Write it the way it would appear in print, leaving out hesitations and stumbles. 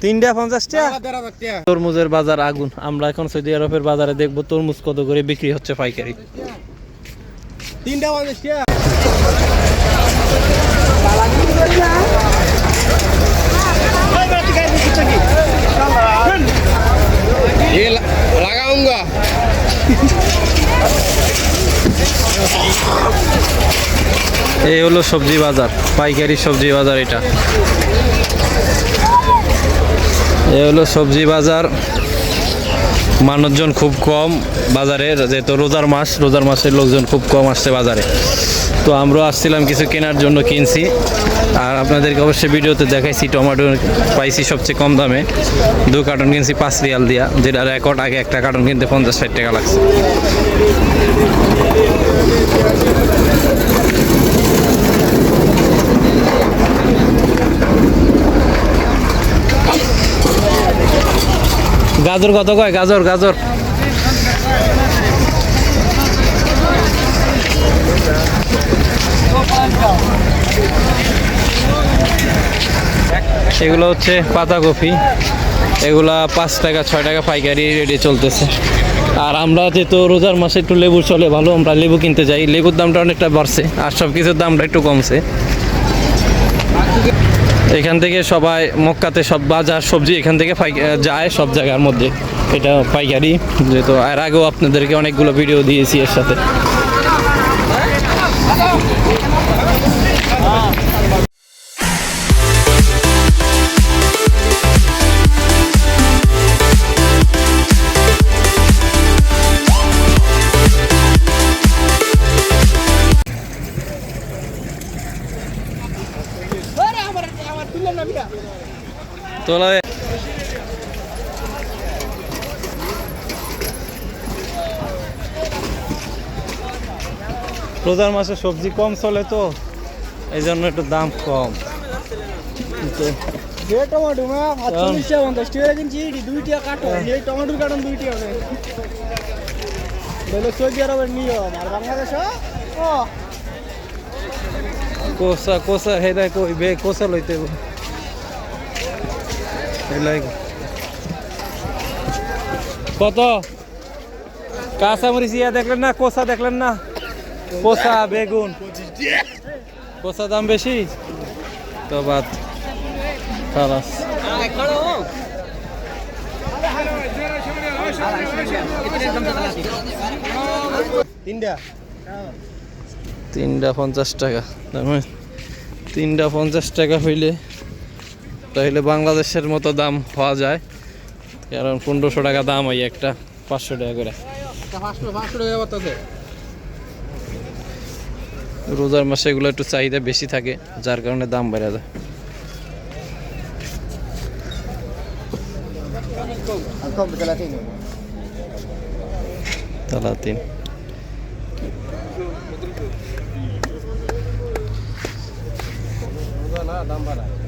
3টা 50 টাকা। তরমুজের বাজার আগুন। আমরা এখন সৌদি আরবের বাজারে দেখবো তরমুজ কত করে বিক্রি হচ্ছে পাইকারি। 3টা 50 টাকা। লাগাউঙ্গা এই হলো সবজি বাজার, পাইকারি সবজি বাজার। এটা এই হলো সবজি বাজার। মানুষজন খুব কম বাজারে, যেহেতু রোজার মাস, রোজার মাসের লোকজন খুব কম আসছে বাজারে। তো আমরা আসছিলাম কিছু কেনার জন্য, কিনছি। আর আপনাদেরকে অবশ্যই ভিডিওতে দেখাইছি টমেটো পাইছি সবচেয়ে কম দামে। 2 কার্টন কিনছি 5 রিয়াল দিয়া, যেটা রেকর্ড। আগে একটা কার্টন কিনতে 50-60 টাকা লাগছে। গাজর কত কয়? গাজর গাজর এগুলো হচ্ছে পাতাকপি। এগুলা 5 টাকা 6 টাকা পাইকারি রেটে চলতেছে। আর আমরা যেহেতু রোজার মাসে একটু লেবু চলে ভালো, আমরা লেবু কিনতে যাই। লেবুর দামটা অনেকটা বাড়ছে, আর সব কিছুর দামটা একটু কমছে। এখান থেকে সবাই মক্কাতে সব বাজার সবজি এখান থেকে যায় সব জায়গার মধ্যে। এটা পাইকারি, যেহেতু আর আগেও আপনাদেরকে অনেকগুলো ভিডিও দিয়েছি এর সাথে। তোলা রোজার মাসে সবজি কম চলে, তো এই জন্য একটু দাম কম। টমেটো 45 টাকা 50 টাকা কিনছি, 2 টাকা কাটো। এই টমেটোর কার্টন 2 টাকা হবে। বলে সৌদি আরবের নিয়ম, আর বাংলাদেশে কোসা কোসা হেদায় কই বে কোসা লইতে কত? কাঁচামরিচ ইয়া দেখলেন না? কোসা দেখলেন না? কোসা বেগুন, কোসা দাম বেশি তো বাদ খালাস। 3টা 50 টাকা। 3টা 50 টাকা হইলে তাহলে বাংলাদেশের মতো দাম পাওয়া যায়, কারণ 1500 টাকা দাম হয় একটা, 500 টাকা করে। রোজার মাসে এগুলো একটু চাহিদা বেশি থাকে, যার কারণে দাম বেড়ে যায়। তালাতিন দাম বাড়ায়।